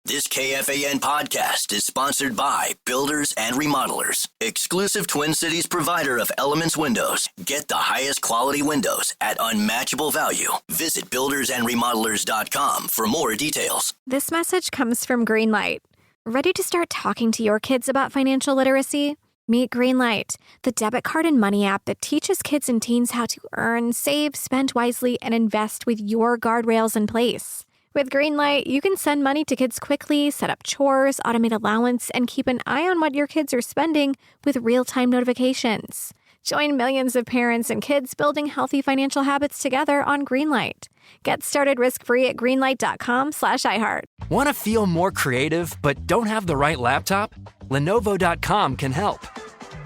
This KFAN podcast is sponsored by Builders and Remodelers, exclusive Twin Cities provider of Elements Windows. Get the highest quality windows at unmatchable value. Visit buildersandremodelers.com for more details. This message comes from Greenlight. Ready to start talking to your kids about financial literacy? Meet Greenlight, the debit card and money app that teaches kids and teens how to earn, save, spend wisely, and invest with your guardrails in place. With Greenlight, you can send money to kids quickly, set up chores, automate allowance, and keep an eye on what your kids are spending with real-time notifications. Join millions of parents and kids building healthy financial habits together on Greenlight. Get started risk-free at greenlight.com/iHeart. Want to feel more creative but don't have the right laptop? Lenovo.com can help.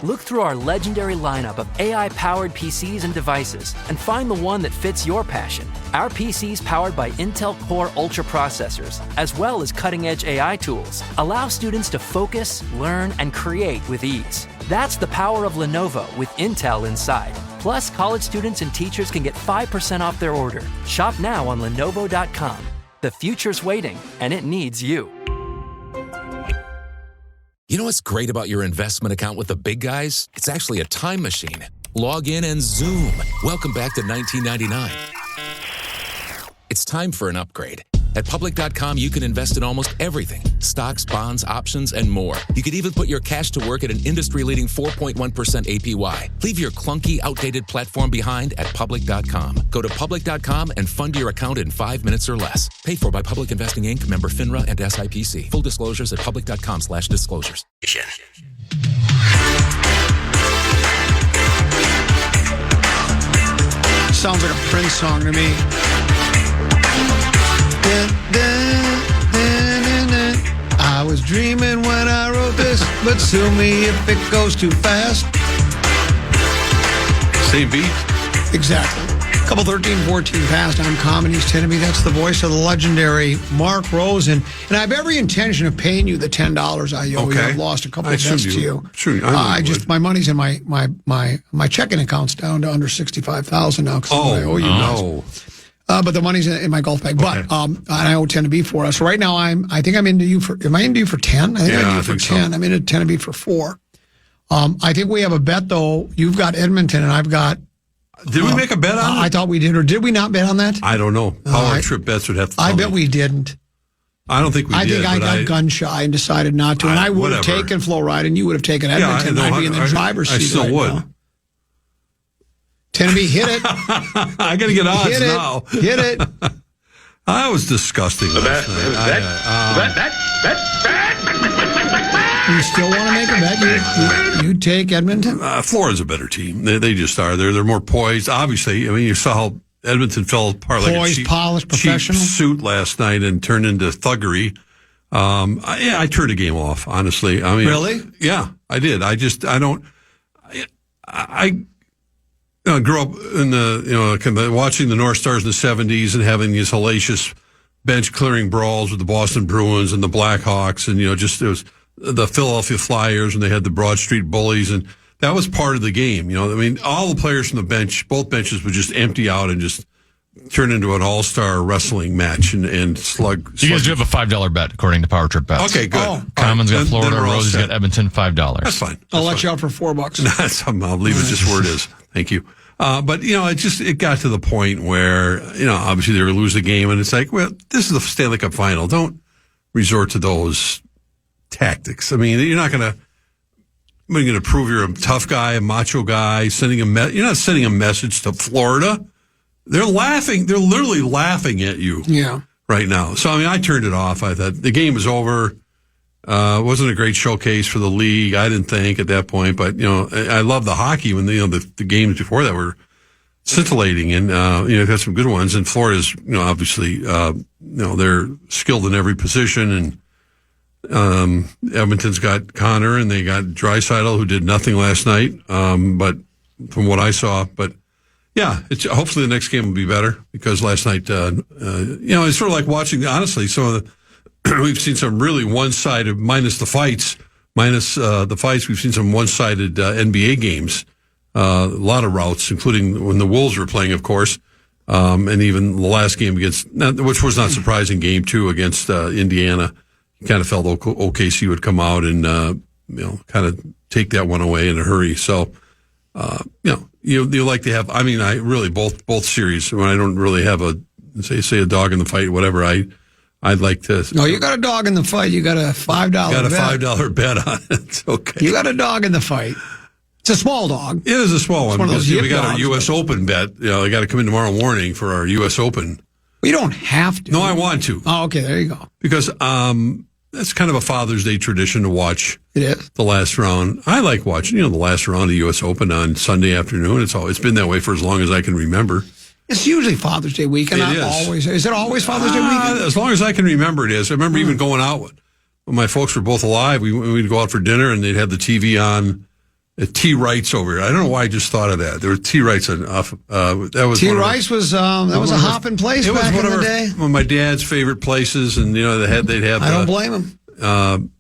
Look through our legendary lineup of AI-powered PCs and devices and find the one that fits your passion. Our PCs powered by Intel Core Ultra processors, as well as cutting-edge AI tools, allow students to focus, learn, and create with ease. That's the power of Lenovo with Intel inside. Plus, college students and teachers can get 5% off their order. Shop now on Lenovo.com. The future's waiting, and it needs you. You know what's great about your investment account with the big guys? It's actually a time machine. Log in and zoom. Welcome back to 1999. It's time for an upgrade. At Public.com, you can invest in almost everything. Stocks, bonds, options, and more. You could even put your cash to work at an industry-leading 4.1% APY. Leave your clunky, outdated platform behind at Public.com. Go to Public.com and fund your account in 5 minutes or less. Paid for by Public Investing Inc., member FINRA and SIPC. Full disclosures at Public.com/disclosures. Sounds like a Prince song to me. I was dreaming when I wrote this, but sue me if it goes too fast. Same beat? Exactly. Couple 13-14 past on Common East Tennessee. That's the voice of the legendary Mark Rosen. And I have every intention of paying you the $10 I owe you. I've lost a couple of bets to you. Sure, my money's in my checking account's down to under $65,000 now because I owe you. No. But the money's in my golf bag. Okay. But and I owe 10 to be for us. So right now I think I'm into you for. Am I into you for 10? I think I'm into you for 10. So. I'm into 10 to be for 4. I think we have a bet though. You've got Edmonton and I've got. Did we make a bet on it? I thought we did, or did we not bet on that? I don't know. Power trip bets would have to. I bet we didn't. I don't think we did. I think I got gun shy and decided not to. And I would have taken Florida, and you would have taken Edmonton. Yeah, I'd be in the driver's seat. I still would. Now. Tennessee, hit it. I got to get odds now. Hit it. That was disgusting. You still want to make a bet? You take Edmonton? Florida's a better team. They just are. They're more poised. Obviously, I mean, you saw how Edmonton fell apart like poised, a cheap, polished, professional suit last night and turned into thuggery. I turned the game off, honestly. I mean, really? Yeah, I did. I grew up in the watching the North Stars in the 70s and having these hellacious bench clearing brawls with the Boston Bruins and the Blackhawks, and it was the Philadelphia Flyers when they had the Broad Street Bullies, and that was part of the game. I mean, all the players from the bench, both benches would just empty out and just turn into an all-star wrestling match and slug. You guys do have a $5 bet according to Power Trip Bets. Okay, good. Common's got Florida, Rosen's got Edmonton, $5. That's fine. I'll let you out for $4. I'll leave it just where it is. Thank you. But it got to the point where, obviously they were lose the game, and it's like, well, this is the Stanley Cup final. Don't resort to those tactics. I mean, you're not going to prove you're a tough guy, a macho guy, you're not sending a message to Florida. They're laughing. They're literally laughing at you right now. So, I mean, I turned it off. I thought the game was over. It wasn't a great showcase for the league, I didn't think, at that point. But, I love the hockey when, the games before that were scintillating. And, they've had some good ones. And Florida's, obviously, they're skilled in every position. And Edmonton's got Connor, and they got Draisaitl, who did nothing last night. But from what I saw, yeah, hopefully the next game will be better, because last night, it's sort of like watching, honestly, some of we've seen some really one-sided, minus the fights, we've seen some one-sided NBA games, a lot of routes, including when the Wolves were playing, of course, and even the last game which was not surprising, game 2 against Indiana. he kind of felt OKC would come out and kind of take that one away in a hurry. So you like to have. I mean, I really both series. When I don't really have a say a dog in the fight, whatever. I'd like to. No, you got a dog in the fight. You got a $5 bet. Got a $5 bet on it. It's okay. You got a dog in the fight. It's a small dog. It is a small one because we got our U.S. dogs, Open bet. I got to come in tomorrow morning for our U.S. Open. Well, you don't have to. No, I want to. Oh, okay. There you go. Because that's kind of a Father's Day tradition to watch. It is. The last round. I like watching, the last round of the U.S. Open on Sunday afternoon. It's been that way for as long as I can remember. It's usually Father's Day weekend. It is. Always. Is it always Father's Day weekend? As long as I can remember, it is. I remember even going out when my folks were both alive. We'd go out for dinner, and they'd have the TV on. T. Wright's over here. I don't know why I just thought of that. There were T. Wright's off. That was T. Wright's was that was a hopping place back in the day. One of my dad's favorite places, and they'd have. I don't blame him.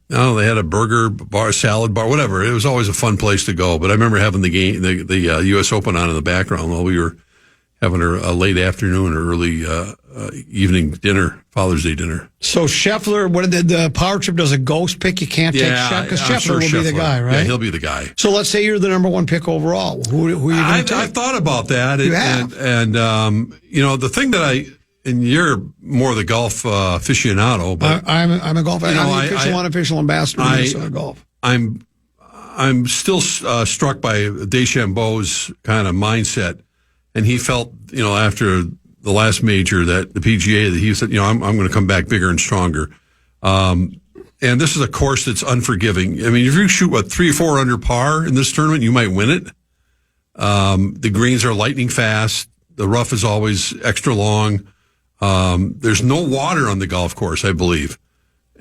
They had a burger bar, salad bar, whatever. It was always a fun place to go. But I remember having the game, the U.S. Open on in the background while we were having a late afternoon or early evening dinner, Father's Day dinner. So Scheffler, what did the power trip does a ghost pick? You can't take Scheffler because Scheffler will be the guy, right? Yeah, he'll be the guy. So let's say you're the number one pick overall. Who are you going to take? I thought about that. You have. And the thing that and you're more the golf aficionado, but I'm a golf. I'm the unofficial ambassador of Minnesota Golf. I'm still struck by DeChambeau's kind of mindset. And he felt, after the last major that the PGA, that he said, I'm going to come back bigger and stronger. And this is a course that's unforgiving. I mean, if you shoot 3 or 4 under par in this tournament, you might win it. The greens are lightning fast. The rough is always extra long. There's no water on the golf course, I believe.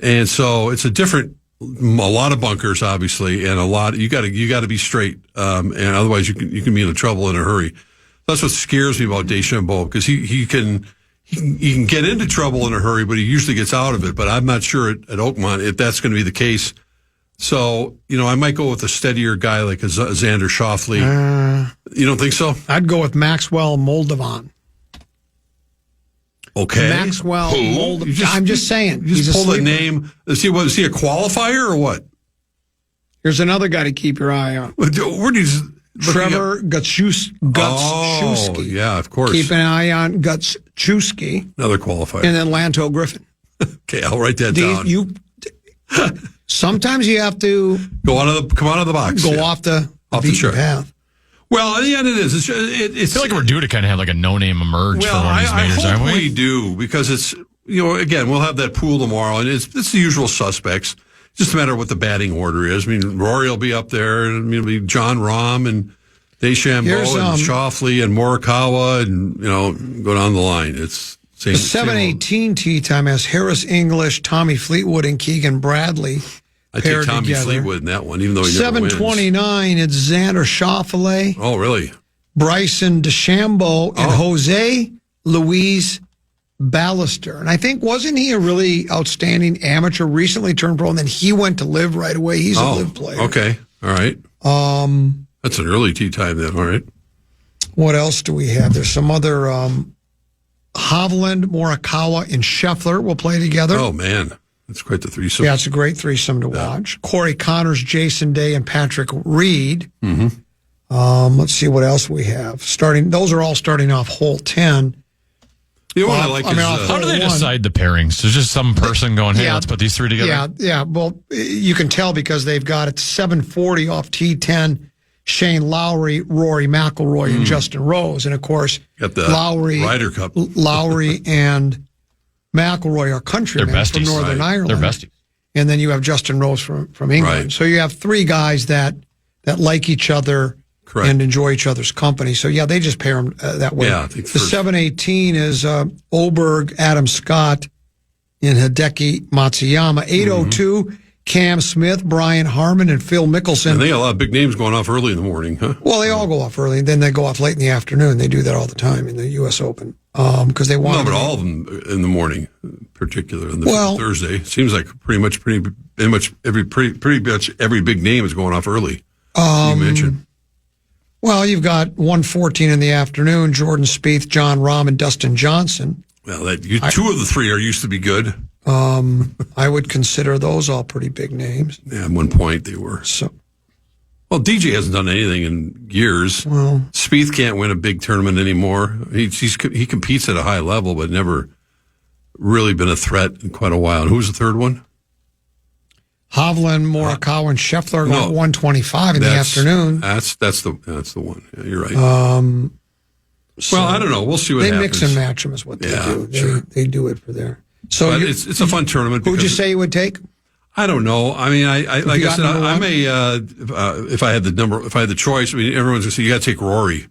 And so it's a lot of bunkers, obviously, and you got to be straight. And otherwise you can be in trouble in a hurry. That's what scares me about DeChambeau, because he can get into trouble in a hurry, but he usually gets out of it. But I'm not sure at Oakmont if that's going to be the case. So, I might go with a steadier guy like a Xander Schauffele. You don't think so? I'd go with Maxwell Moldovan. Okay. Maxwell Moldovan. I'm just saying. You just pull the name. Is he a qualifier or what? Here's another guy to keep your eye on. Where do you... Trevor Gutschewski. Oh, yeah, of course. Keep an eye on Gutschewski. Another qualifier. And then Lanto Griffin. Okay, I'll write that down. Sometimes you have to come out of the box. Go off the beaten path. Well, yeah, it is. It's I feel like we're due to kind of have like a no-name emerge for one of these majors, aren't we? We do, because it's, again, we'll have that pool tomorrow, and it's the usual suspects. Just a matter of what the batting order is. I mean, Rory will be up there, and it'll be John Rahm and DeChambeau and Schauffele and Morikawa, and go down the line. It's the 7:18 tee time has Harris English, Tommy Fleetwood, and Keegan Bradley. I take Tommy Fleetwood in that one, even though he never wins. 7:29, it's Xander Schauffele. Oh, really? Bryson DeChambeau and Jose Luis Ballester. And I think, wasn't he a really outstanding amateur, recently turned pro, and then he went to live right away? He's a live player. Okay. All right. That's an early tee time then. All right. What else do we have? There's some other Hovland, Morikawa, and Scheffler will play together. Oh, man. That's quite the threesome. Yeah, it's a great threesome to watch. Corey Connors, Jason Day, and Patrick Reed. Mm-hmm. Let's see what else we have. Those are all starting off hole 10. What I like is... how do they decide the pairings? There's just some person going, hey, let's put these three together? Yeah. Well, you can tell because they've got it 740 off T10, Shane Lowry, Rory McIlroy, and Justin Rose. And, of course, got the Ryder Cup. Lowry and McIlroy are countrymen from Northern Ireland. They're besties. And then you have Justin Rose from England. Right. So you have three guys that like each other. Correct. And enjoy each other's company. So, yeah, they just pair them that way. Yeah, I think the 7:18 is Oberg, Adam Scott, and Hideki Matsuyama. 8:02, Cam Smith, Brian Harmon, and Phil Mickelson. And they got a lot of big names going off early in the morning, huh? Well, they all go off early, and then they go off late in the afternoon. They do that all the time in the U.S. Open because they want. No, but all of them in the morning, in particular, on Thursday. It seems like pretty much every big name is going off early. You mentioned. Well, you've got 1:14 in the afternoon, Jordan Spieth, John Rahm, and Dustin Johnson. Well, two of the three used to be good. I would consider those all pretty big names. Yeah, at one point they were. So, well, DJ hasn't done anything in years. well, Spieth can't win a big tournament anymore. He competes at a high level, but never really been a threat in quite a while. And who's the third one? Hovland, Morikawa, and Scheffler got 125 in the afternoon. That's the one. Yeah, you're right. So well, I don't know. We'll see what happens. They mix and match them is what they do. Sure. They do it for there. So it's a fun tournament. Who would you say you would take? I don't know. I mean, I like I said, I'm if I had the choice, I mean, everyone's going to say you got to take Rory.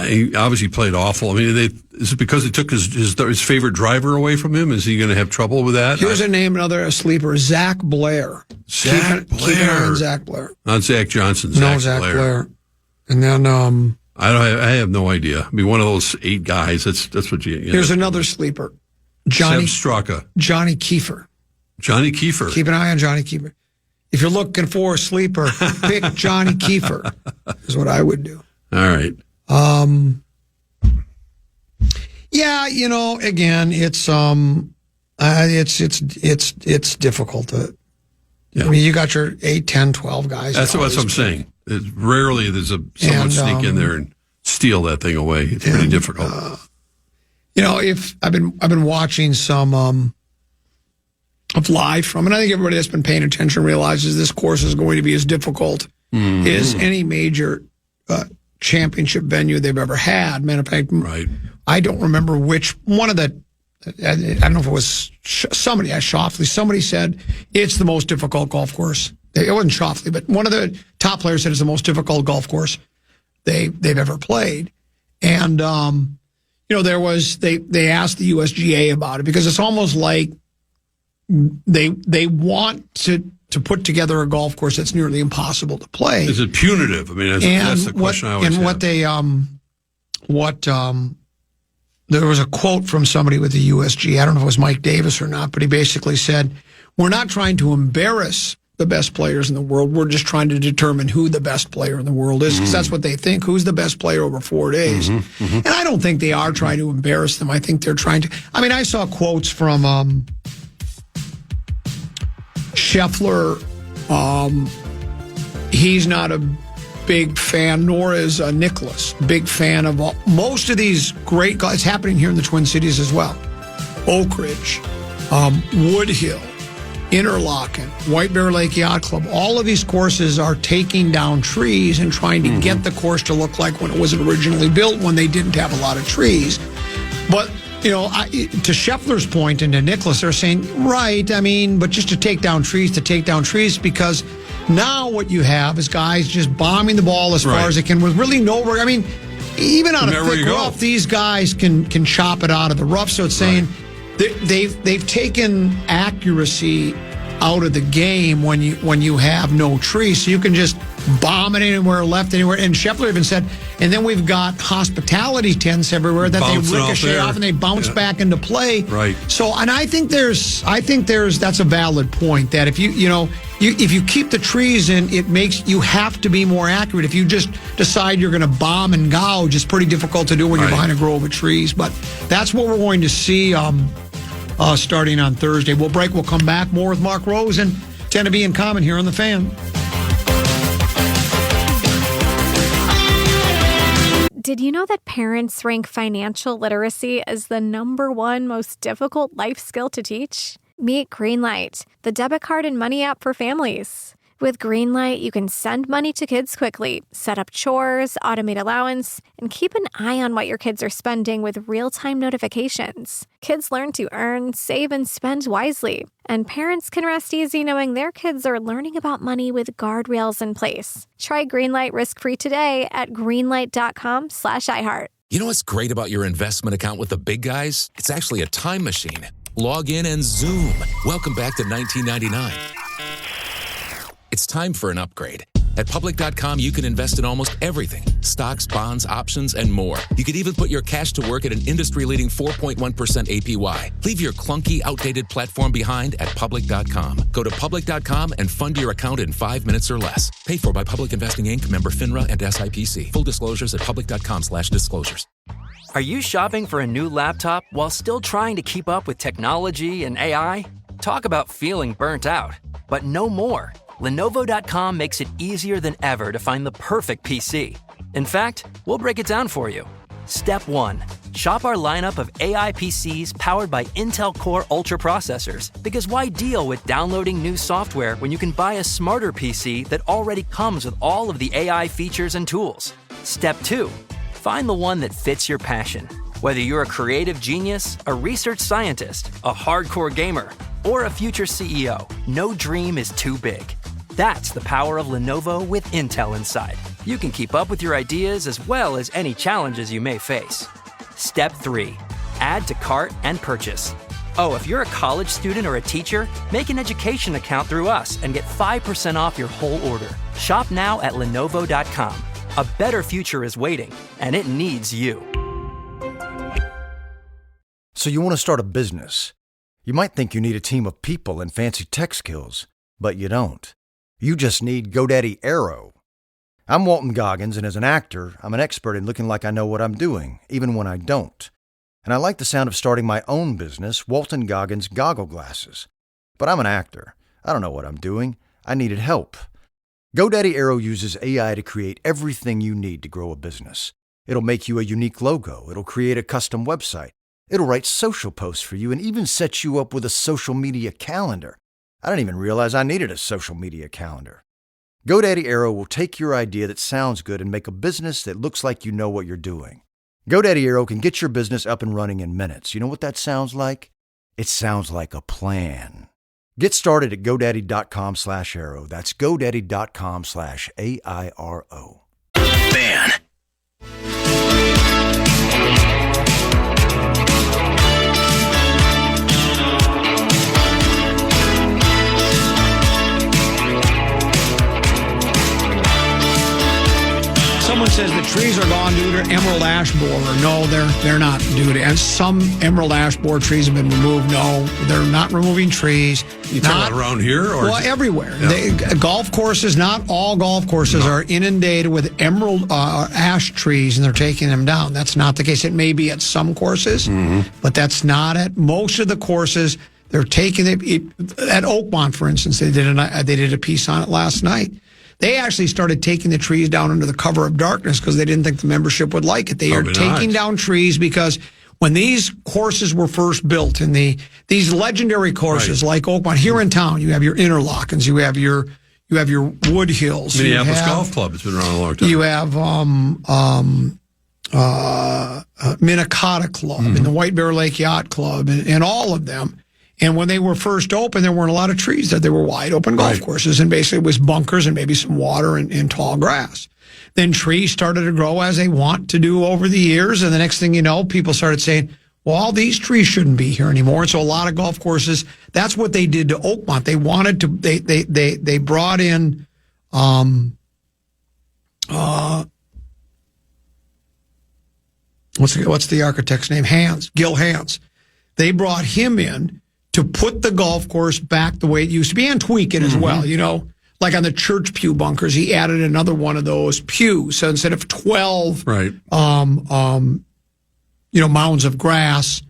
He obviously played awful. I mean, is it because they took his favorite driver away from him? Is he going to have trouble with that? Here's a sleeper, Zach Blair. Keep an eye on Zach Blair. Not Zach Johnson. Zach Blair. And then I have no idea. I mean, one of those 8 guys. That's what you. Here's another sleeper, Johnny Straka. Johnny Kiefer. Johnny Kiefer. Keep an eye on Johnny Kiefer. If you're looking for a sleeper, pick Johnny Kiefer. Is what I would do. All right. Yeah, again, it's difficult to. Yeah. I mean, you got your 8, 10, 12 guys. That's what I'm saying. Rarely there's someone sneak in there and steal that thing away. It's pretty difficult. If I've been watching some of live from, and I think everybody that's been paying attention realizes this course is going to be as difficult as any major championship venue they've ever had. Matter of fact, right. I don't remember which one of the. I don't know if it was somebody. Somebody said it's the most difficult golf course. It wasn't Shoffley, but one of the top players said it's the most difficult golf course they've ever played. And there was they asked the USGA about it because it's almost like they want to put together a golf course that's nearly impossible to play. Is it punitive? I mean, that's the question I always have. There was a quote from somebody with the USGA. I don't know if it was Mike Davis or not, but he basically said, "We're not trying to embarrass the best players in the world. We're just trying to determine who the best player in the world is, because that's what they think. Who's the best player over 4 days?" And I don't think they are trying to embarrass them. I think they're trying to. I mean, I saw quotes from Scheffler. He's not a big fan, nor is Nicholas. Big fan of most of these great guys. It's happening here in the Twin Cities as well. Oak Ridge, Woodhill, Interlaken, White Bear Lake Yacht Club. All of these courses are taking down trees and trying to get the course to look like when it was originally built, when they didn't have a lot of trees. But to Scheffler's point and to Nicholas, they're saying, right, I mean, but just to take down trees, because now what you have is guys just bombing the ball as far as they can with really no work. I mean, even on a thick rough, these guys can chop it out of the rough. So it's saying they've taken accuracy out of the game when you have no trees. So you can just bomb it anywhere, left anywhere. And Scheffler even said, and then we've got hospitality tents everywhere that they ricochet off and they bounce back into play. Right. So, and I think that's a valid point, that if if you keep the trees in, it makes you have to be more accurate. If you just decide you're going to bomb and gouge, it's pretty difficult to do when you're behind a grove of trees. But that's what we're going to see starting on Thursday. We'll break. We'll come back. More with Mark Rosen. 10 to be in common here on The Fan. Did you know that parents rank financial literacy as the #1 most difficult life skill to teach? Meet Greenlight, the debit card and money app for families. With Greenlight, you can send money to kids quickly, set up chores, automate allowance, and keep an eye on what your kids are spending with real-time notifications. Kids learn to earn, save, and spend wisely. And parents can rest easy knowing their kids are learning about money with guardrails in place. Try Greenlight risk-free today at greenlight.com/iHeart. You know what's great about your investment account with the big guys? It's actually a time machine. Log in and zoom. Welcome back to 1999. It's time for an upgrade. At public.com, you can invest in almost everything. Stocks, bonds, options, and more. You could even put your cash to work at an industry-leading 4.1% APY. Leave your clunky, outdated platform behind at public.com. Go to public.com and fund your account in 5 minutes or less. Paid for by Public Investing Inc., member FINRA and SIPC. Full disclosures at public.com/disclosures. Are you shopping for a new laptop while still trying to keep up with technology and AI? Talk about feeling burnt out. But no more. Lenovo.com makes it easier than ever to find the perfect PC. In fact, we'll break it down for you. Step 1. Shop our lineup of AI PCs powered by Intel Core Ultra processors. Because why deal with downloading new software when you can buy a smarter PC that already comes with all of the AI features and tools? Step 2. Find the one that fits your passion. Whether you're a creative genius, a research scientist, a hardcore gamer, or a future CEO, no dream is too big. That's the power of Lenovo with Intel inside. You can keep up with your ideas as well as any challenges you may face. Step 3. Add to cart and purchase. Oh, if you're a college student or a teacher, make an education account through us and get 5% off your whole order. Shop now at Lenovo.com. A better future is waiting, and it needs you. So you want to start a business. You might think you need a team of people and fancy tech skills, but you don't. You just need GoDaddy Aero. I'm Walton Goggins, and as an actor, I'm an expert in looking like I know what I'm doing, even when I don't. And I like the sound of starting my own business, Walton Goggins Goggle Glasses. But I'm an actor. I don't know what I'm doing. I needed help. GoDaddy Aero uses AI to create everything you need to grow a business. It'll make you a unique logo. It'll create a custom website. It'll write social posts for you and even set you up with a social media calendar. I didn't even realize I needed a social media calendar. GoDaddy Aero will take your idea that sounds good and make a business that looks like you know what you're doing. GoDaddy Aero can get your business up and running in minutes. You know what that sounds like? It sounds like a plan. Get started at GoDaddy.com/Aero. That's GoDaddy.com/AIRO. Fan. Someone says the trees are gone due to emerald ash borer. No, they're not due to. And some emerald ash borer trees have been removed. No, they're not removing trees. You talking about around here? Or well, everywhere. Yeah. Golf courses, not all golf courses are inundated with emerald ash trees, and they're taking them down. That's not the case. It may be at some courses, but that's not at most of the courses. They're taking it at Oakmont, for instance. They did a piece on it last night. They actually started taking the trees down under the cover of darkness because they didn't think the membership would like it. They are taking down trees because when these courses were first built, and these legendary courses like Oakmont, here in town, you have your Interlockens, you have your Wood Hills, Minneapolis Golf Club. It's been around a long time. You have Minnetonka Club and the White Bear Lake Yacht Club and all of them. And when they were first open, there weren't a lot of trees there. They were wide open golf courses, and basically it was bunkers and maybe some water and tall grass. Then trees started to grow as they want to do over the years, and the next thing you know, people started saying, well, all these trees shouldn't be here anymore. And so a lot of golf courses, that's what they did to Oakmont. They wanted to, they brought in, what's the architect's name? Gil Hans. They brought him in to put the golf course back the way it used to be and tweak it as well. You know, like on the church pew bunkers, he added another one of those pews. So instead of 12, mounds of grass,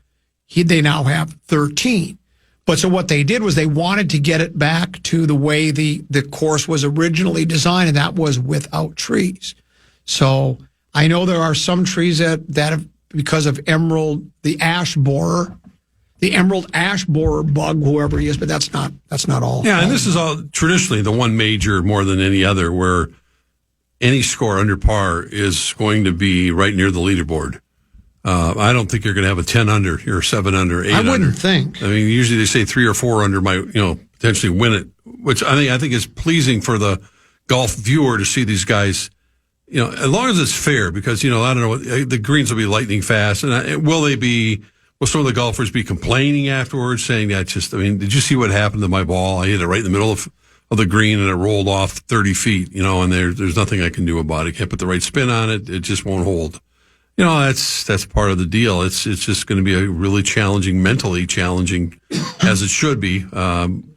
they now have 13. But so what they did was they wanted to get it back to the way the course was originally designed, and that was without trees. So I know there are some trees that have, because of emerald ash borer bug, whoever he is, but that's not all. Yeah, and this is all traditionally the one major more than any other where any score under par is going to be right near the leaderboard. I don't think you're going to have a 10 under or 7 under, 8 under. I wouldn't think. I mean, usually they say 3 or 4 under might, potentially win it, which I think is pleasing for the golf viewer to see these guys, as long as it's fair, because, I don't know, the greens will be lightning fast. And will some of the golfers be complaining afterwards, saying that did you see what happened to my ball? I hit it right in the middle of the green and it rolled off 30 feet, and there's nothing I can do about it. I can't put the right spin on it. It just won't hold. That's part of the deal. It's just going to be a really mentally challenging, as it should be.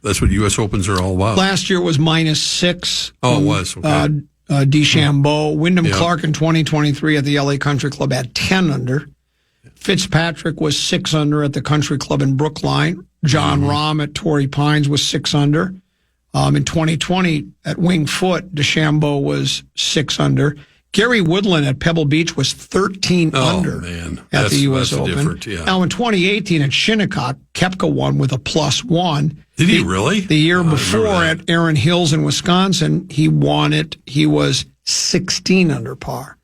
That's what U.S. Opens are all about. Last year it was -6. Oh, it was. Okay. DeChambeau. Wyndham Clark in 2023 at the LA Country Club had 10 under. Fitzpatrick was 6 under at the Country Club in Brookline. John Rahm at Torrey Pines was 6 under. In 2020 at Winged Foot, DeChambeau was 6 under. Gary Woodland at Pebble Beach was 13 under at the U.S. Open. Yeah. Now in 2018 at Shinnecock, Koepka won with a +1. Did he really? The year before at Erin Hills in Wisconsin, he won it. He was 16 under par.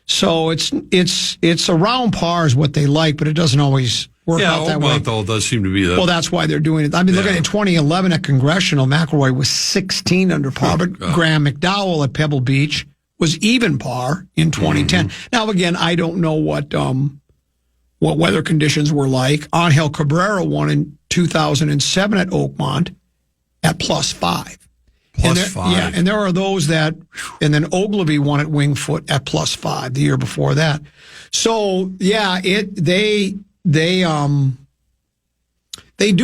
So it's around par is what they like, but it doesn't always work out that way. Yeah, Oakmont does seem to be that. Well, that's why they're doing it. I mean, look at it. In 2011 at Congressional, McIlroy was 16 under par, but Graham McDowell at Pebble Beach was even par in 2010. Now, again, I don't know what weather conditions were like. Angel Cabrera won in 2007 at Oakmont at +5. +5. Yeah, and there are those that, and then Ogilvy won at Winged Foot at +5 the year before that. So yeah, they do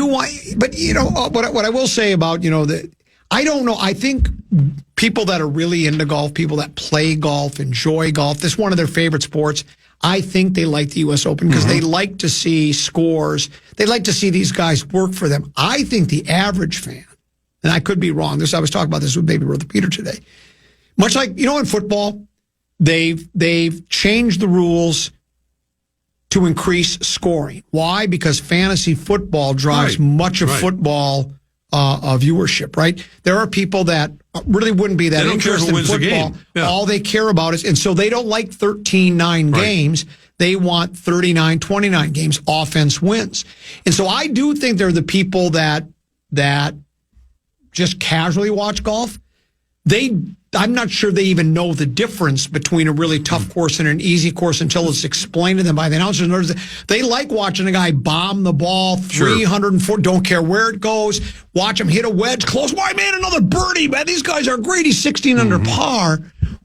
want, but what I will say about I don't know. I think people that are really into golf, people that play golf, enjoy golf, this is one of their favorite sports. I think they like the U.S. Open because they like to see scores. They like to see these guys work for them. I think the average fan, and I could be wrong. I was talking about this with Baby Brother Peter today. Much like, in football, they've changed the rules to increase scoring. Why? Because fantasy football drives much of football viewership, right? There are people that really wouldn't be that interested in football. Yeah. All they care about is, and so they don't like 13-9 games. They want 39-29 games. Offense wins. And so I do think they're the people that just casually watch golf. I'm not sure they even know the difference between a really tough course and an easy course until it's explained to them by the announcers. They like watching a guy bomb the ball 304, don't care where it goes. Watch him hit a wedge close. Why, man, another birdie, man. These guys are great. He's 16 under par.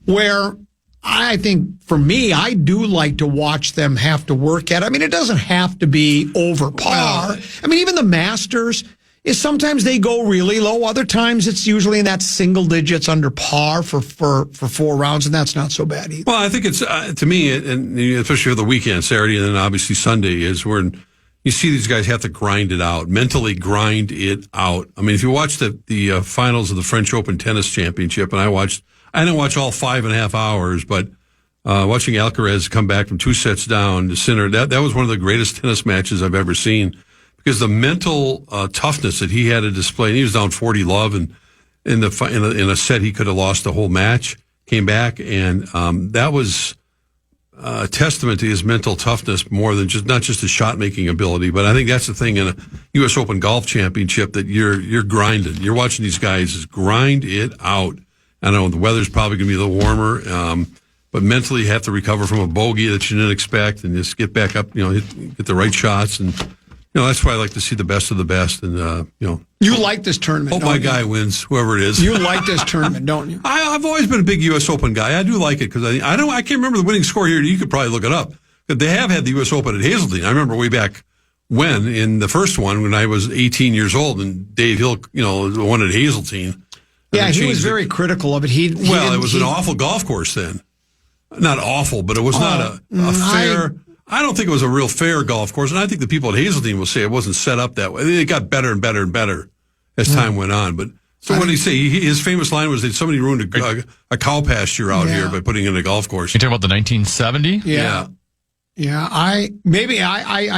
Where I think, for me, I do like to watch them have to work at it. I mean, it doesn't have to be over par. I mean, even the Masters, is sometimes they go really low. Other times it's usually in that single digits under par for 4 rounds, and that's not so bad either. Well, I think it's, to me, and especially for the weekend, Saturday and then obviously Sunday, is where you see these guys have to grind it out, mentally grind it out. I mean, if you watch the finals of the French Open Tennis Championship, and I didn't watch all 5.5 hours, but watching Alcaraz come back from 2 sets down to Sinner, that was one of the greatest tennis matches I've ever seen. Because the mental toughness that he had to display, and he was down 40-love, and in a set he could have lost the whole match, came back, and that was a testament to his mental toughness more than not just his shot making ability. But I think that's the thing in a U.S. Open Golf Championship, that you're grinding. You're watching these guys grind it out. I know the weather's probably going to be a little warmer, but mentally you have to recover from a bogey that you didn't expect, and just get back up. Get the right shots and. That's why I like to see the best of the best, and you like this tournament. Hope my guy wins, whoever it is. You like this tournament, don't you? I've always been a big U.S. Open guy. I do like it because I can't remember the winning score here. You could probably look it up. But they have had the U.S. Open at Hazeltine. I remember way back when in the first one when I was 18 years old, and Dave Hill, won at Hazeltine. Yeah, he was very critical of it. It was an awful golf course then. Not awful, but it was not a fair. I don't think it was a real fair golf course, and I think the people at Hazeltine will say it wasn't set up that way. It got better and better and better as time went on. But so what did he say? His famous line was that somebody ruined a cow pasture out here by putting in a golf course. You talking about the 1970? Yeah. Yeah, I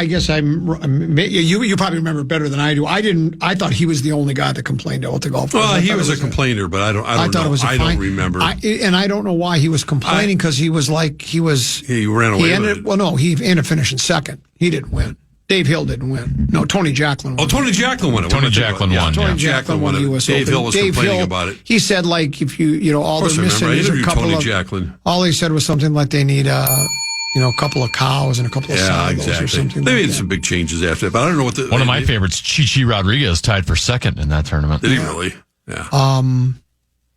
guess you probably remember it better than I do. I thought he was the only guy that complained about the golf course. Well, he was a complainer, but I don't remember. And I don't know why he was complaining, because he ran away with it. He ended up finishing second. He didn't win. Dave Hill didn't win. No, Tony Jacklin won. Oh, Tony Jacklin won it. Tony Jacklin won. Tony Jacklin won the U.S. Open. Dave Hill was complaining about it. He said, like, if all they're missing is a couple of. Jacklin. All he said was something like they need a couple of cows and a couple of saddles or something. They made some big changes after that, but I don't know what one of my favorites, Chichi Rodriguez, tied for second in that tournament. Did he really? Yeah.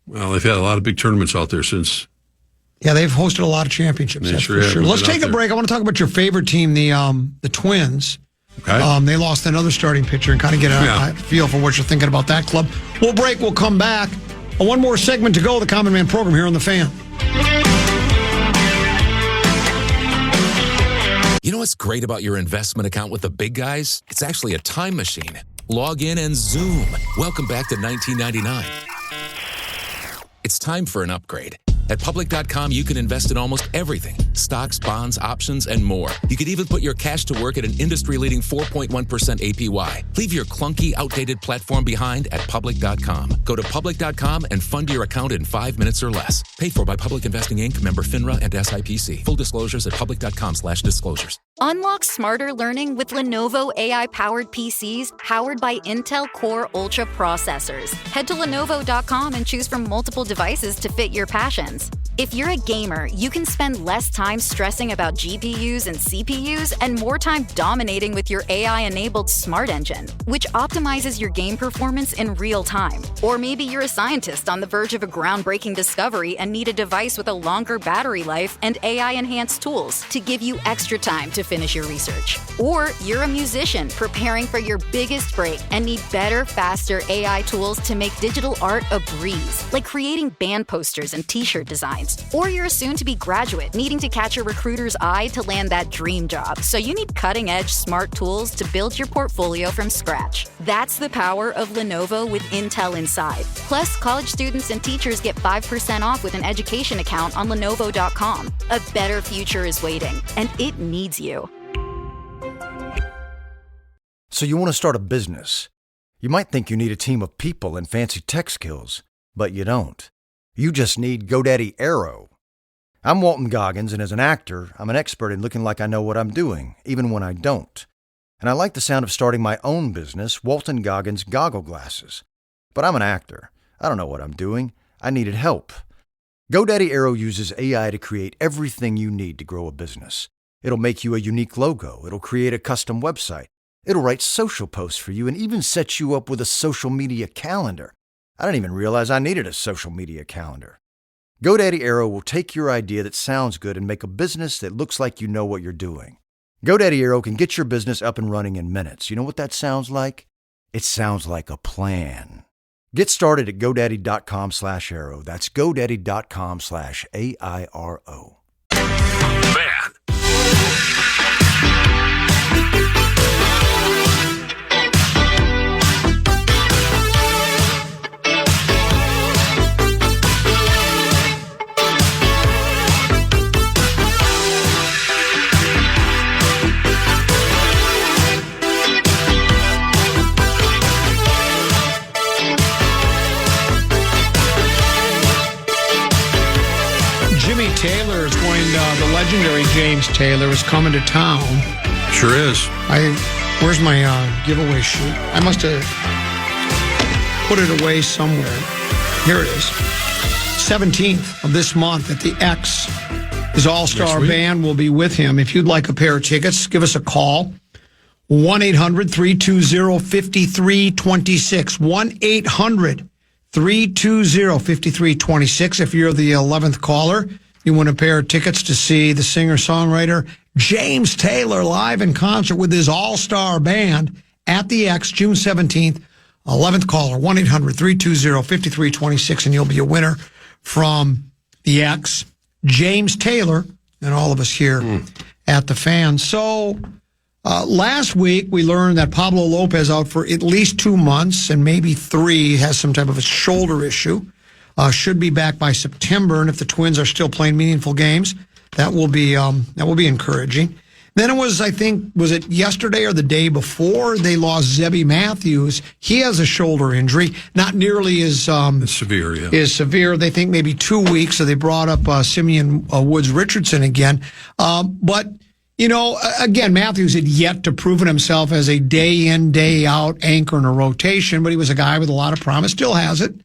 Well, they've had a lot of big tournaments out there since. Yeah, they've hosted a lot of championships. That's for sure. Let's take a break. I want to talk about your favorite team, the Twins. Okay. They lost another starting pitcher, and kind of get a feel for what you're thinking about that club. We'll break. We'll come back. One more segment to go. The Common Man program here on the Fan. You know what's great about your investment account with the big guys? It's actually a time machine. log in and Zoom. Welcome back to 1999. It's time for an upgrade. At Public.com, you can invest in almost everything. Stocks, bonds, options, and more. You could even put your cash to work at an industry-leading 4.1% APY. Leave your clunky, outdated platform behind at Public.com. Go to Public.com and fund your account in 5 minutes or less. Paid for by Public Investing Inc., member FINRA and SIPC. Full disclosures at Public.com/disclosures. Unlock smarter learning with Lenovo AI-powered PCs powered by Intel Core Ultra processors. Head to Lenovo.com and choose from multiple devices to fit your passions. If you're a gamer, you can spend less time stressing about GPUs and CPUs and more time dominating with your AI-enabled Smart Engine, which optimizes your game performance in real time. Or maybe you're a scientist on the verge of a groundbreaking discovery and need a device with a longer battery life and AI-enhanced tools to give you extra time to finish your research. Or you're a musician preparing for your biggest break and need better, faster AI tools to make digital art a breeze, like creating band posters and t-shirt designs. Or you're a soon-to-be graduate needing to catch a recruiter's eye to land that dream job, so you need cutting-edge smart tools to build your portfolio from scratch. That's the power of Lenovo with Intel inside. Plus, college students and teachers get 5% off with an education account on Lenovo.com. A better future is waiting, and it needs you. So you want to start a business. You might think you need a team of people and fancy tech skills, but you don't. You just need GoDaddy Aero. I'm Walton Goggins, and as an actor, I'm an expert in looking like I know what I'm doing, even when I don't. And I like the sound of starting my own business, Walton Goggins Goggle Glasses. But I'm an actor. I don't know what I'm doing. I needed help. GoDaddy Aero uses AI to create everything you need to grow a business. It'll make you a unique logo. It'll create a custom website. It'll write social posts for you and even set you up with a social media calendar. I didn't even realize I needed a social media calendar. GoDaddy Aero will take your idea that sounds good and make a business that looks like you know what you're doing. GoDaddy Aero can get your business up and running in minutes. You know what that sounds like? It sounds like a plan. Get started at GoDaddy.com/Aero. That's GoDaddy.com/AIRO. Man. Taylor is going, the legendary James Taylor is coming to town. Sure is. Where's my giveaway sheet? I must have put it away somewhere. Here it is. 17th of this month at the X. His all-star band will be with him. If you'd like a pair of tickets, give us a call. 1-800-320-5326. 1-800-320-5326. If you're the 11th caller, you want a pair of tickets to see the singer-songwriter James Taylor live in concert with his all-star band at the X, June 17th. 11th caller, 1-800-320-5326, and you'll be a winner from the X, James Taylor, and all of us here at the Fan. So last week we learned that Pablo Lopez out for at least 2 months and maybe 3, has some type of a shoulder issue. Should be back by September, and if the Twins are still playing meaningful games, that will be encouraging. Then it was, I think, was it yesterday or the day before, they lost Zebby Matthews. He has a shoulder injury, not nearly as severe. Yeah, is severe. They think maybe 2 weeks, so they brought up Simeon Woods Richardson again. But you know, again, Matthews had yet to prove himself as a day in, day out anchor in a rotation, but he was a guy with a lot of promise. Still has it.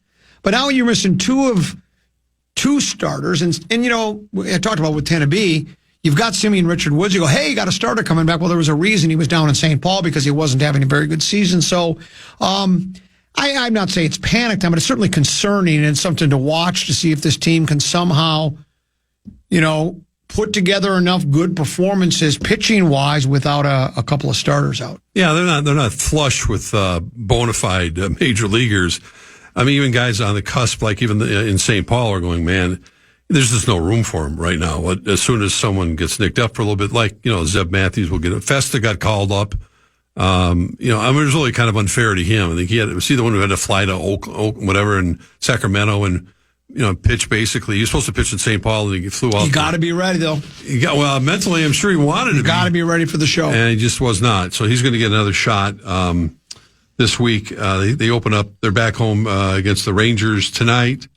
But now you're missing 2 of 2 starters. And you know, I talked about with Tennessee, you've got Simeon Richard Woods. You go, hey, you got a starter coming back. Well, there was a reason he was down in St. Paul because he wasn't having a very good season. So I'm not saying it's panic time, but it's certainly concerning and something to watch to see if this team can somehow, you know, put together enough good performances pitching-wise without a couple of starters out. Yeah, they're not flush with bona fide major leaguers. I mean, even guys on the cusp, like even in St. Paul, are going, man, there's just no room for him right now. As soon as someone gets nicked up for a little bit, like, you know, Zeb Matthews will get it. Festa got called up. it was really kind of unfair to him. I think was he the one who had to fly to Oak, whatever, in Sacramento and, pitch basically. He was supposed to pitch in St. Paul, and he flew out. You got to be ready, though. Mentally, I'm sure he wanted to be. You got to be ready for the show. And he just was not. So he's going to get another shot this week. They open up. They're back home against the Rangers tonight.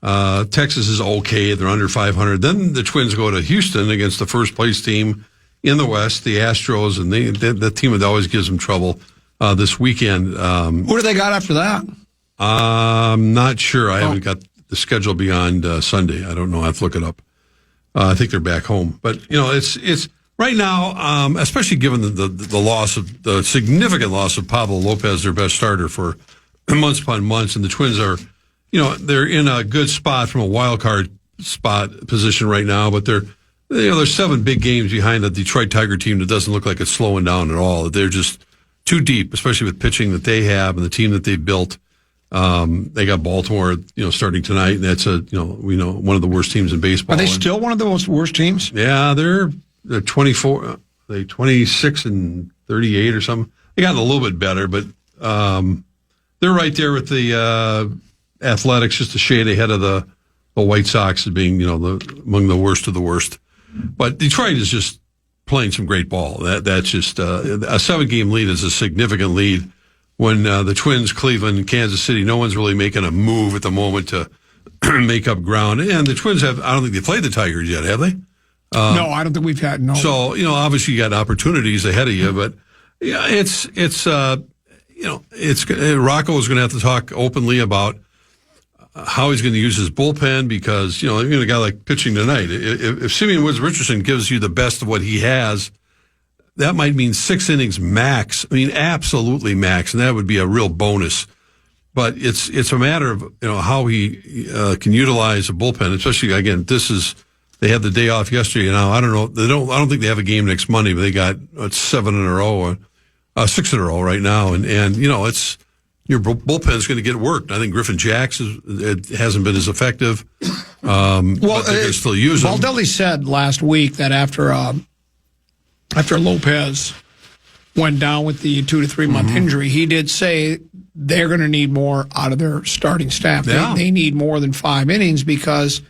Texas is okay. They're under 500. Then the Twins go to Houston against the first place team in the West, the Astros, and the team that always gives them trouble this weekend. Who do they got after that? I'm not sure. I haven't got the schedule beyond Sunday. I don't know. I have to look it up. I think they're back home. But, it's right now, especially given the significant loss of Pablo Lopez, their best starter for months upon months, and the Twins are, they're in a good spot from a wild card spot position right now, but there's 7 big games behind the Detroit Tiger team that doesn't look like it's slowing down at all. They're just too deep, especially with pitching that they have and the team that they've built. They got Baltimore, starting tonight, and that's one of the worst teams in baseball. Are they still one of the worst teams? Yeah, they're 24. They 26 and 38 or something. They got a little bit better, but they're right there with the Athletics, just a shade ahead of the White Sox as being among the worst of the worst. But Detroit is just playing some great ball. That's just a 7-game lead is a significant lead. When the Twins, Cleveland, Kansas City, no one's really making a move at the moment to make up ground. And the Twins I don't think they played the Tigers yet, have they? No, I don't think we've had. No. So obviously you got opportunities ahead of you, but it's Rocco is going to have to talk openly about how he's going to use his bullpen because, a guy like pitching tonight, if Simeon Woods Richardson gives you the best of what he has, that might mean 6 innings max. I mean, absolutely max, and that would be a real bonus. But it's a matter of, how he can utilize a bullpen, especially, again, they had the day off yesterday. Now, I don't know. I don't think they have a game next Monday, but they got 7 in a row, 6 in a row right now. And it's, your bullpen's going to get worked. I think Griffin Jacks hasn't been as effective. But they're going to still use him. Baldelli said last week that after Lopez went down with the 2 to 3 month injury, he did say they're going to need more out of their starting staff. Yeah. They need more than 5 innings because,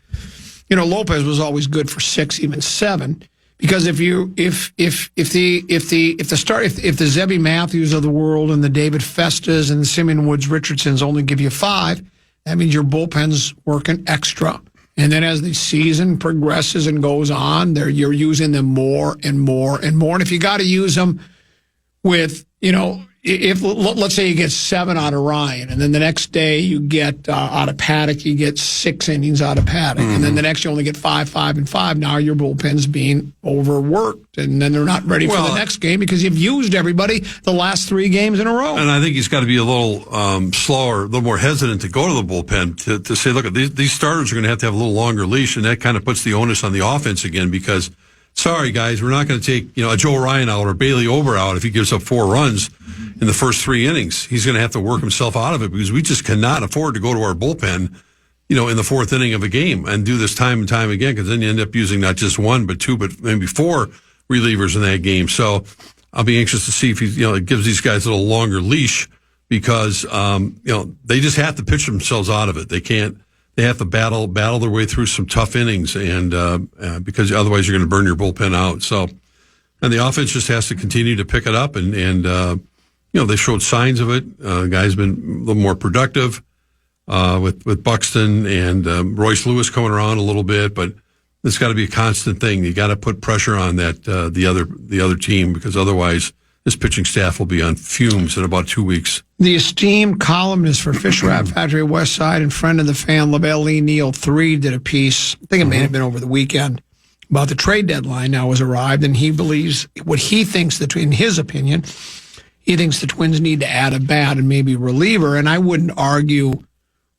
Lopez was always good for 6, even 7. Because if the Zebby Matthews of the world and the David Festas and the Simeon Woods Richardsons only give you 5, that means your bullpen's working extra. And then as the season progresses and goes on, you're using them more and more and more. And if you got to use them with, if let's say you get 7 out of Ryan, and then the next day you get out of Paddock, you get 6 innings out of Paddock, and then the next you only get 5, 5, and 5. Now your bullpen's being overworked, and then they're not ready for the next game because you've used everybody the last 3 games in a row. And I think he's got to be a little slower, a little more hesitant to go to the bullpen to say, look, these starters are going to have a little longer leash, and that kind of puts the onus on the offense again because, sorry guys, we're not going to take a Joe Ryan out or Bailey Ober out if he gives up 4 runs in the first 3 innings. He's going to have to work himself out of it because we just cannot afford to go to our bullpen, in the 4th inning of a game and do this time and time again because then you end up using not just 1, but 2, but maybe 4 relievers in that game. So I'll be anxious to see if he, gives these guys a little longer leash because, they just have to pitch themselves out of it. They have to battle their way through some tough innings and, because otherwise you're going to burn your bullpen out. So, and the offense just has to continue to pick it up and they showed signs of it. Guys been a little more productive with Buxton and Royce Lewis coming around a little bit, but it's got to be a constant thing. You got to put pressure on that the other team because otherwise this pitching staff will be on fumes in about 2 weeks. The esteemed columnist for Fish Wrap Factory West Side and friend of the fan, LaBelle Lee Neal 3, did a piece, I think it may have been over the weekend, about the trade deadline now has arrived, and he believes what he thinks, in his opinion, he thinks the Twins need to add a bat and maybe reliever, and I wouldn't argue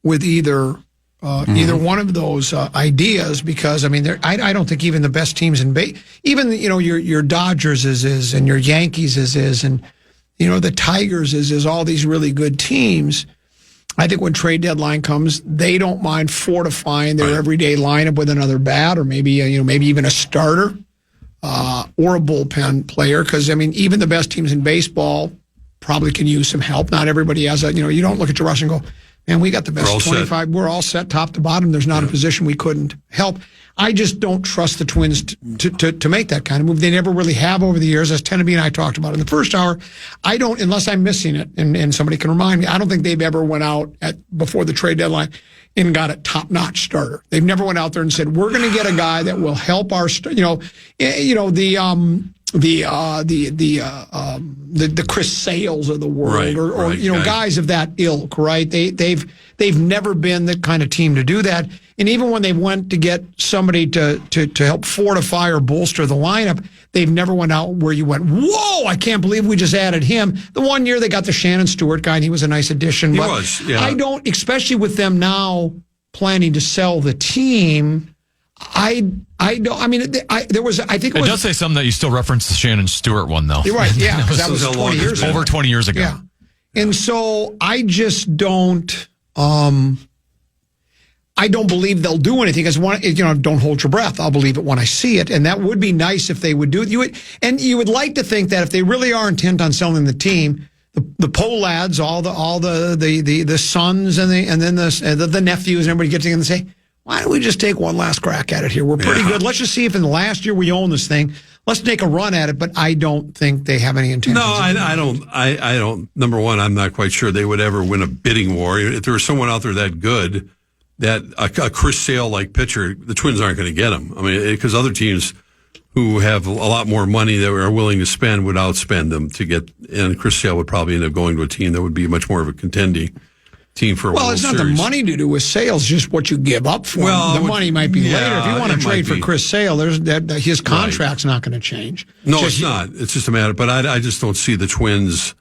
with either one of those ideas because I don't think even the best teams in even your Dodgers is and your Yankees is and the Tigers is all these really good teams. I think when trade deadline comes, they don't mind fortifying their everyday lineup with another bat or maybe even a starter. or a bullpen player, because, I mean, even the best teams in baseball probably can use some help. Not everybody has a, you don't look at your roster and go, man, we got the best 25. Set. We're all set top to bottom. There's not a position we couldn't help. I just don't trust the Twins to make that kind of move. They never really have over the years, as Teneby and I talked about in the first hour. I don't, unless I'm missing it, and somebody can remind me, I don't think they've ever went out before the trade deadline and got a top-notch starter. They've never went out there and said, we're going to get a guy that will help our, the Chris Sales of the world, or guys of that ilk, right? They've never been the kind of team to do that. And even when they went to get somebody to help fortify or bolster the lineup, they've never went out where you went, whoa, I can't believe we just added him. The one year they got the Shannon Stewart guy, and he was a nice addition. But I don't, especially with them now planning to sell the team, I don't. I mean, there was. I think it does say something that you still reference the Shannon Stewart one, though. You're right. Yeah, because that was 20 years ago. Over 20 years ago. Yeah, and so I just don't. I don't believe they'll do anything. Don't hold your breath. I'll believe it when I see it, and that would be nice if they would do it. You would like to think that if they really are intent on selling the team, the Poe lads, all the sons, and then the nephews, and everybody gets together and say, why don't we just take one last crack at it here? We're pretty good. Let's just see if in the last year we own this thing. Let's take a run at it. But I don't think they have any intentions. No, I don't. Number one, I'm not quite sure they would ever win a bidding war. If there was someone out there that good, that a Chris Sale-like pitcher, the Twins aren't going to get him. I mean, because other teams who have a lot more money that are willing to spend would outspend them to get, and Chris Sale would probably end up going to a team that would be much more of a contending team for a World Series. Well, it's not the money to do with Sales, just what you give up for him. The money might be later. If you want to trade for Chris Sale, his contract's not going to change. No, it's not. It's just a matter. But I just don't see the Twins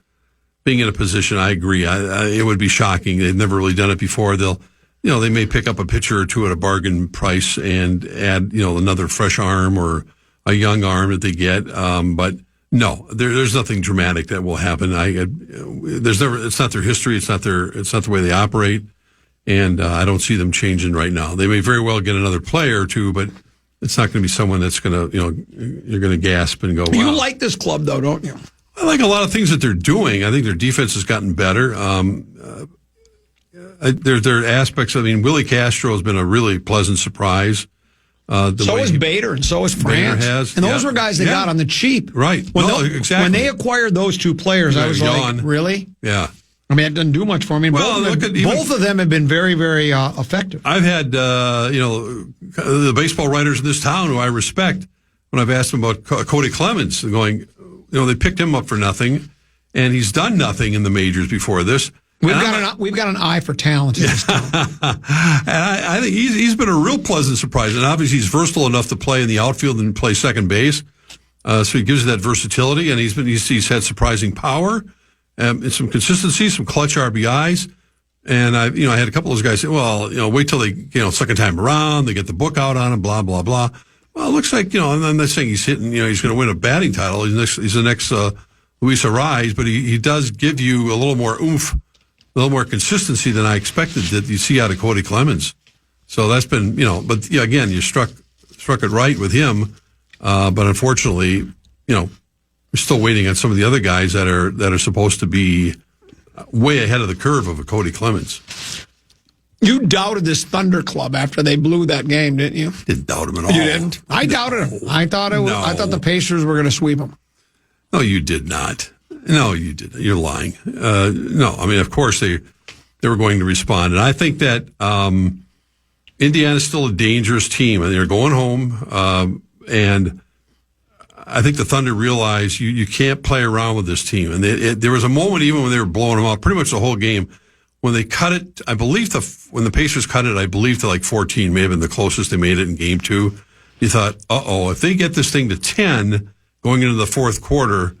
being in a position. I agree. It would be shocking. They've never really done it before. They may pick up a pitcher or two at a bargain price and add, another fresh arm or a young arm that they get. But no, there's nothing dramatic that will happen. It's not their history. It's not the way they operate. And I don't see them changing right now. They may very well get another player or two, but it's not going to be someone that's going to, you're going to gasp and go, wow. You like this club though, don't you? I like a lot of things that they're doing. I think their defense has gotten better. There are aspects. I mean, Willie Castro has been a really pleasant surprise. So is Bader, and so is France. And those were guys they got on the cheap. Right. Exactly. When they acquired those two players, I was like, really? Yeah. I mean, it doesn't do much for me. Both of them have been very, very effective. I've had, the baseball writers in this town who I respect, when I've asked them about Cody Clemens, going, they picked him up for nothing, and he's done nothing in the majors before this. We've got an eye for talent in this town. And I think he's been a real pleasant surprise. And obviously he's versatile enough to play in the outfield and play second base. So he gives you that versatility, and he's had surprising power, and some consistency, some clutch RBIs. And I had a couple of those guys say, well, wait till they, second time around, they get the book out on him, blah, blah, blah. Well, it looks like, and I'm not saying he's hitting, he's going to win a batting title. He's the next Luis Arraez, but he does give you a little more oomph, a little more consistency than I expected that you see out of Cody Clemens. So that's been, but again, you struck it right with him. But unfortunately, we're still waiting on some of the other guys that are supposed to be way ahead of the curve of a Cody Clemens. You doubted this Thunder Club after they blew that game, didn't you? Didn't doubt him at all. You didn't? I doubted them. I thought the Pacers were going to sweep them. No, you did not. No, you didn't. You're lying. No, I mean, of course they were going to respond, and I think that Indiana's still a dangerous team, and they're going home. And I think the Thunder realized you can't play around with this team. And there was a moment even when they were blowing them out, pretty much the whole game, when they cut it. I believe when the Pacers cut it, I believe to like 14, may have been the closest they made it in Game 2. You thought, if they get this thing to 10 going into the fourth quarter,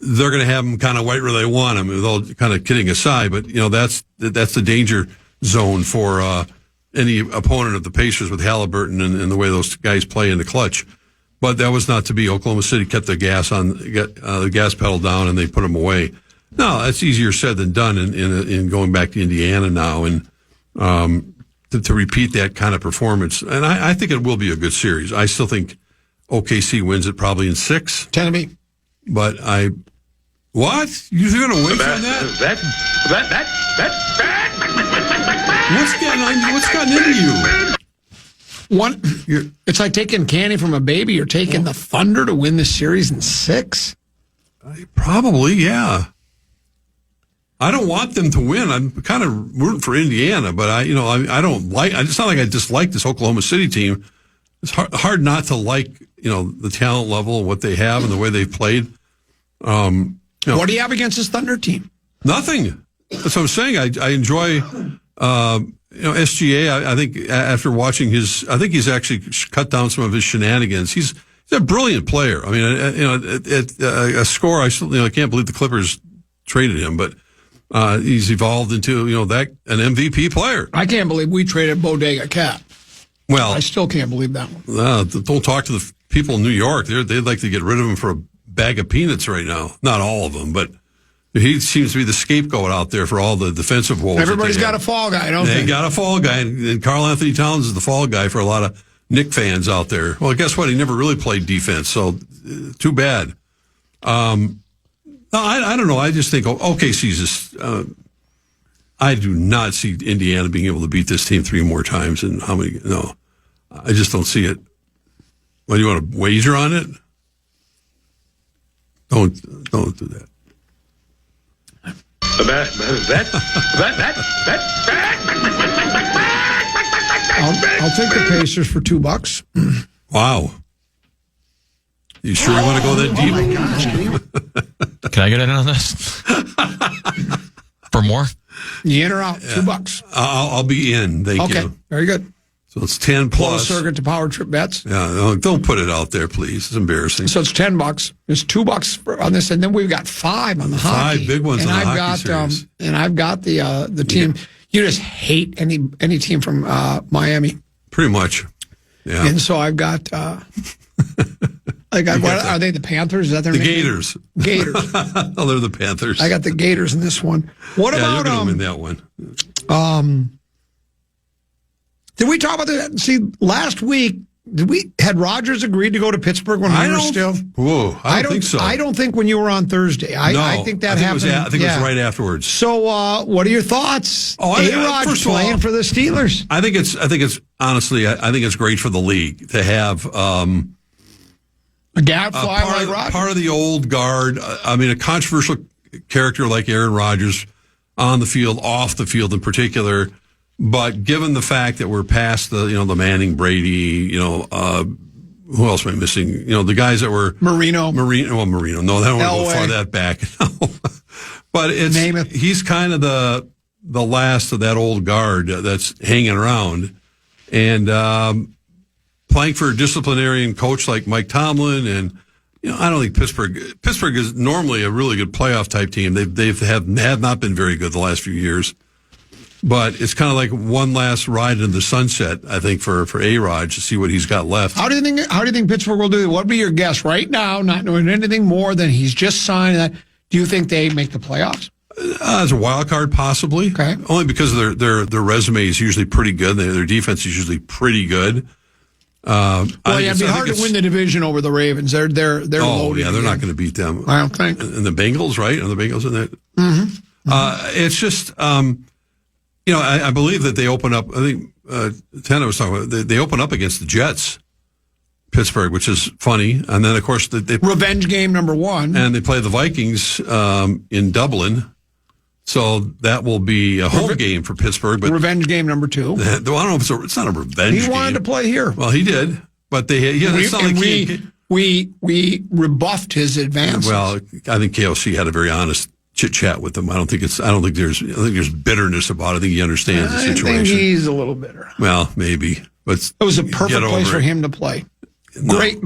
they're going to have them kind of right where they want them, with all kind of kidding aside. But, that's the danger zone for any opponent of the Pacers with Halliburton and the way those guys play in the clutch. But that was not to be. Oklahoma City kept the gas pedal down, and they put them away. No, that's easier said than done in going back to Indiana now and to repeat that kind of performance. And I think it will be a good series. I still think OKC wins it probably in 6. Tennessee. But what? You're going to wait on that? What's gotten into you? It's like taking candy from a baby. You're taking the Thunder to win the series in 6. Probably, yeah. I don't want them to win. I'm kind of rooting for Indiana, but I don't like. It's not like I dislike this Oklahoma City team. It's hard not to like, the talent level, what they have, and the way they've played. What do you have against this Thunder team? Nothing. That's what I'm saying. I enjoy, SGA. I think after watching I think he's actually cut down some of his shenanigans. He's a brilliant player. I mean, a score. I can't believe the Clippers traded him, but he's evolved into an MVP player. I can't believe we traded Bodega Cat. Well, I still can't believe that one. Don't talk to the people in New York. They'd like to get rid of him for a bag of peanuts right now. Not all of them, but he seems to be the scapegoat out there for all the defensive woes. Everybody's got a fall guy, don't they? They got a fall guy, and Karl Anthony Towns is the fall guy for a lot of Knick fans out there. Well, guess what? He never really played defense, so too bad. I don't know. I just think OKC's just. I do not see Indiana being able to beat this team 3 more times. And how many? No, I just don't see it. Well, you want to wager on it? Don't do that. I'll take the Pacers for $2. Wow. You sure you want to go that deep? Oh my gosh! Can I get in on this? For more? You in or out? $2. I'll be in. Thank you. Okay, very good. So it's 10 plus. Close circuit to Power Trip bets. Yeah, don't put it out there, please. It's embarrassing. So it's $10. There's $2 on this, and then we've got 5 on the hockey. 5 big ones on the hockey series. And I've got the team. Yeah. You just hate any team from Miami. Pretty much. Yeah. And so I've got. What are they? The Panthers? Is that their name? Gators. Gators. Oh, they're the Panthers. I got the Gators in this one. What about you're going to win that one? Did we talk about that? See, last week had Rodgers agreed to go to Pittsburgh when we were still? Whoa, I don't think so. I don't think when you were on Thursday. I think that happened. I think it was right afterwards. So, what are your thoughts? A-Rod playing for the Steelers. I think it's honestly, I think it's great for the league to have. A gadfly like Rodgers. Part of the old guard. I mean, a controversial character like Aaron Rodgers on the field, off the field in particular. But given the fact that we're past the Manning, Brady, who else am I missing? The guys that were Marino. No, I don't want to go far that back. But he's kind of the last of that old guard that's hanging around, and. Playing for a disciplinarian coach like Mike Tomlin, and I don't think Pittsburgh is normally a really good playoff type team. They have not been very good the last few years, but it's kind of like one last ride into the sunset. I think for A-Rod to see what he's got left. How do you think Pittsburgh will do? What would be your guess right now? Not knowing anything more than he's just signed that. Do you think they make the playoffs? As a wild card, possibly. Okay. Only because their resume is usually pretty good. Their defense is usually pretty good. It'd be hard to win the division over the Ravens. They're loaded. Yeah, they're not going to beat them. I don't think. And the Bengals, right? Are the Bengals in that? Mm-hmm. It's just, I believe that they open up. I think Tana was talking about. They open up against the Jets, Pittsburgh, which is funny. And then of course they revenge game number 1, and they play the Vikings in Dublin. So that will be a home game for Pittsburgh. But revenge game number 2. I don't know if it's not a revenge game. He wanted to play here. Well, he did. But we rebuffed his advance. Well, I think KOC had a very honest chit chat with him. I think there's bitterness about it. I think he understands the situation. I think he's a little bitter. Well, maybe. But it was a perfect place for him to play.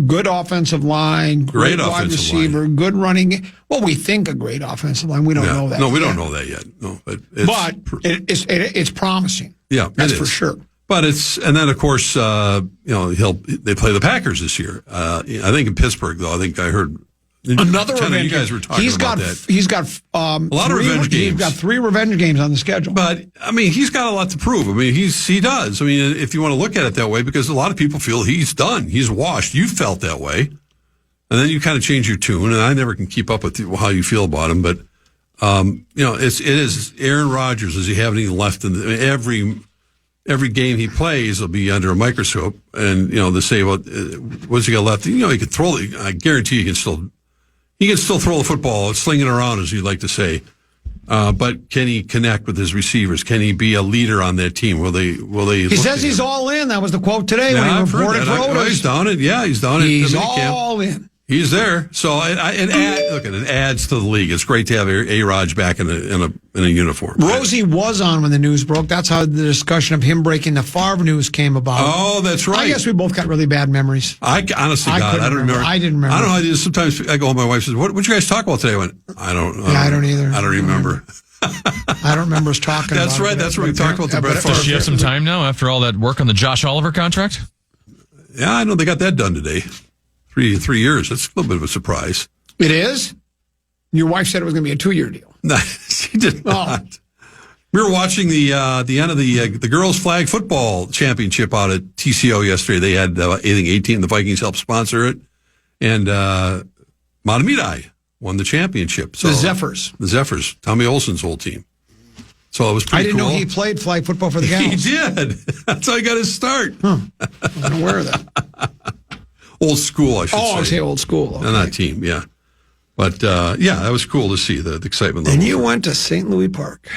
Good offensive line, great wide receiver, good running. Well, we think a great offensive line. We don't know that. No, we don't know that yet. No, but it's promising. Yeah, that's for sure. But and then of course, they play the Packers this year. I think in Pittsburgh, though. I think I heard Another revenge. You guys were talking about that. He's got a lot of revenge games. He's got 3 revenge games on the schedule. But I mean, he's got a lot to prove. I mean, he does. I mean, if you want to look at it that way, because a lot of people feel he's done, he's washed. You felt that way, and then you kind of change your tune. And I never can keep up with how you feel about him, but it is Aaron Rodgers. Does he have any left? Every game he plays will be under a microscope, and they say, well, what's he got left? He can throw. I guarantee he can still throw the football, sling it around, as you like to say. But can he connect with his receivers? Can he be a leader on that team? Will they? He says he's all in. That was the quote today when he reported for Otis. He's down it. Yeah, he's down it. He's all in. He's there. So it adds to the league. It's great to have A-Rod back in a uniform. Rosie was on when the news broke. That's how the discussion of him breaking the Favre news came about. Oh, that's right. I guess we both got really bad memories. I honestly, I don't remember. I didn't remember. I don't know how it is. Sometimes I go home, my wife says, what you guys talk about today? I went, I don't know. I don't either. I don't remember. I don't remember us talking That's about right. it. That's what we talked about the Brett Favre. Does she have some time now after all that work on the Josh Oliver contract? Yeah, I know they got that done today. 3 years. That's a little bit of a surprise. It is? Your wife said it was going to be a 2-year deal. No, she did not. Oh. We were watching the end of the girls' flag football championship out at TCO yesterday. They had, I think, 18. The Vikings helped sponsor it. And Matamidi won the championship. So, The Zephyrs. Tommy Olsen's whole team. So it was pretty cool. I didn't know he played flag football for the Gals. He did. That's how he got his start. Huh. I wasn't aware of that. Old school, I should say. Oh, I would say old school. Okay. Not team, yeah. But, that was cool to see the excitement level. And you went to St. Louis Park.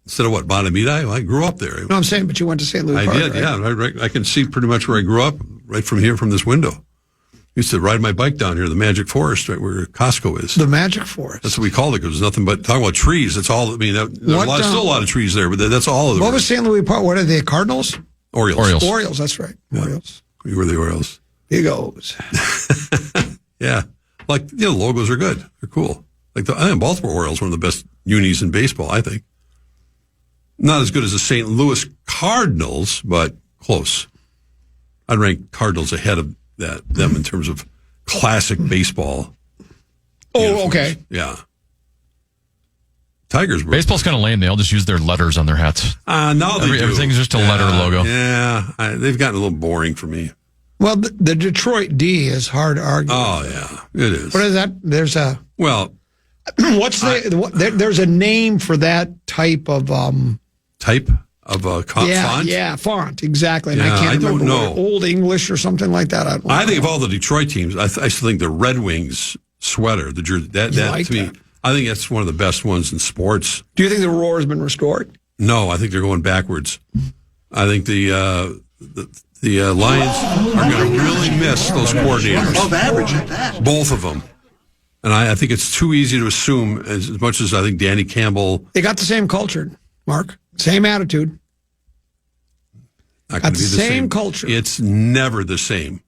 Instead of what, Matamidi? Well, I grew up there. No, I'm saying, but you went to St. Louis Park. I did, right? yeah. I can see pretty much where I grew up, right from here, from this window. Used to ride my bike down here, the Magic Forest, right where Costco is. The Magic Forest. That's what we called it, because there's nothing but, talking about trees, that's all, I mean, there's still a lot of trees there, but that's all of them. What was St. Louis Park? What are they, Cardinals? Orioles, that's right. Yeah. Orioles. We were the Orioles. Big O's. Yeah. Like, logos are good. They're cool. Like, I think Baltimore Orioles are one of the best unis in baseball, I think. Not as good as the St. Louis Cardinals, but close. I'd rank Cardinals ahead of them in terms of classic baseball. Oh, uniforms. okay. Yeah. Tigers. Baseball's kind of lame. They all just use their letters on their hats. Now they do. Everything's just a letter logo. Yeah. They've gotten a little boring for me. Well, the Detroit D is hard to argue. Oh, yeah. It is. What is that? There's a... Well... there's a name for that type of... Type of font? Yeah, font, exactly. And Yeah, I can't remember know. what, Old English or something like that. I think of all the Detroit teams, I still think the Red Wings sweater, the jersey, that to me, I think that's one of the best ones in sports. Do you think the roar has been restored? No, I think they're going backwards. I think the Lions are going to really miss those coordinators. Above average at that. Both of them. And I think it's too easy to assume, as much as I think Danny Campbell... They got the same culture, Mark. Same attitude. Not got be the same culture. It's never the same.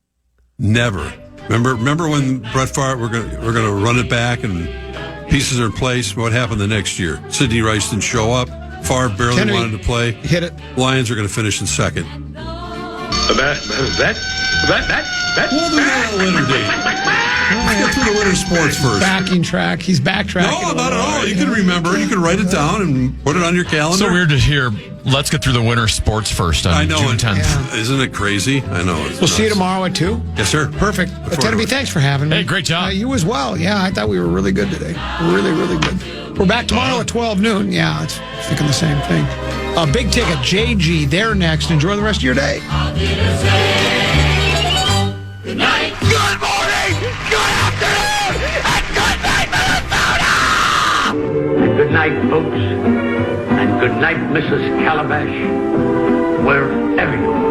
Never. Remember when Brett Favre, we're going to run it back and pieces are in place? What happened the next year? Sidney Rice didn't show up. Favre barely Kennedy wanted to play. Hit it. Lions are going to finish in second. We'll do that at a later date. Let's get through the winter sports first. Backing track. He's backtracking. No, not at all. You can remember it. You can write it down and put it on your calendar. So weird to hear. Let's get through the winter sports first on June 10th. Yeah. Isn't it crazy? I know. We'll see you tomorrow at 2. Yes, sir. Perfect. Tenneby, thanks for having me. Hey, great job. You as well. Yeah, I thought we were really good today. Really, really good. We're back tomorrow at 12 noon. Yeah, it's thinking the same thing. Big Ticket, JG, they're next. Enjoy the rest of your day. Good night. Good morning. Good afternoon. And good night, Minnesota. And good night, folks. And good night, Mrs. Calabash. Wherever you are.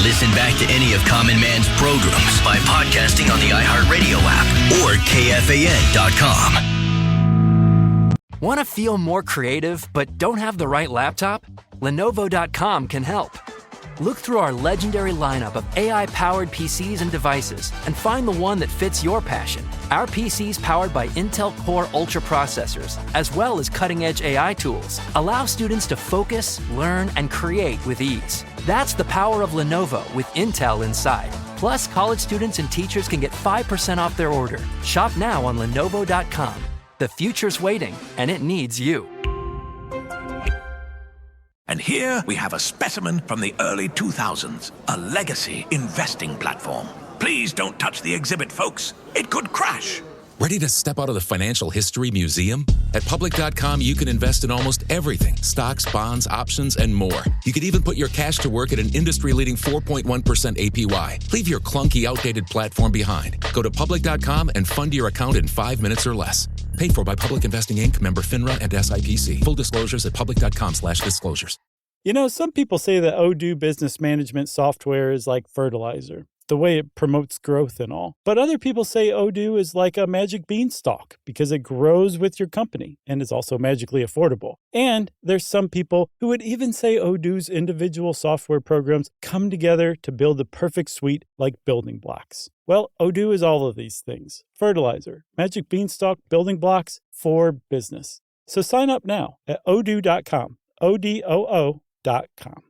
Listen back to any of Common Man's programs by podcasting on the iHeartRadio app or KFAN.com. Want to feel more creative but don't have the right laptop? Lenovo.com can help. Look through our legendary lineup of AI-powered PCs and devices and find the one that fits your passion. Our PCs powered by Intel Core Ultra processors, as well as cutting-edge AI tools, allow students to focus, learn, and create with ease. That's the power of Lenovo with Intel inside. Plus, college students and teachers can get 5% off their order. Shop now on Lenovo.com. The future's waiting, and it needs you. And here we have a specimen from the early 2000s, a legacy investing platform. Please don't touch the exhibit, folks. It could crash. Ready to step out of the financial history museum? At Public.com, you can invest in almost everything. Stocks, bonds, options, and more. You could even put your cash to work at an industry-leading 4.1% APY. Leave your clunky, outdated platform behind. Go to Public.com and fund your account in 5 minutes or less. Paid for by Public Investing Inc., member FINRA and SIPC. Full disclosures at Public.com/disclosures. You know, some people say that Odoo business management software is like fertilizer, the way it promotes growth and all. But other people say Odoo is like a magic beanstalk because it grows with your company and is also magically affordable. And there's some people who would even say Odoo's individual software programs come together to build the perfect suite like building blocks. Well, Odoo is all of these things. Fertilizer, magic beanstalk, building blocks for business. So sign up now at odoo.com, ODOO.com.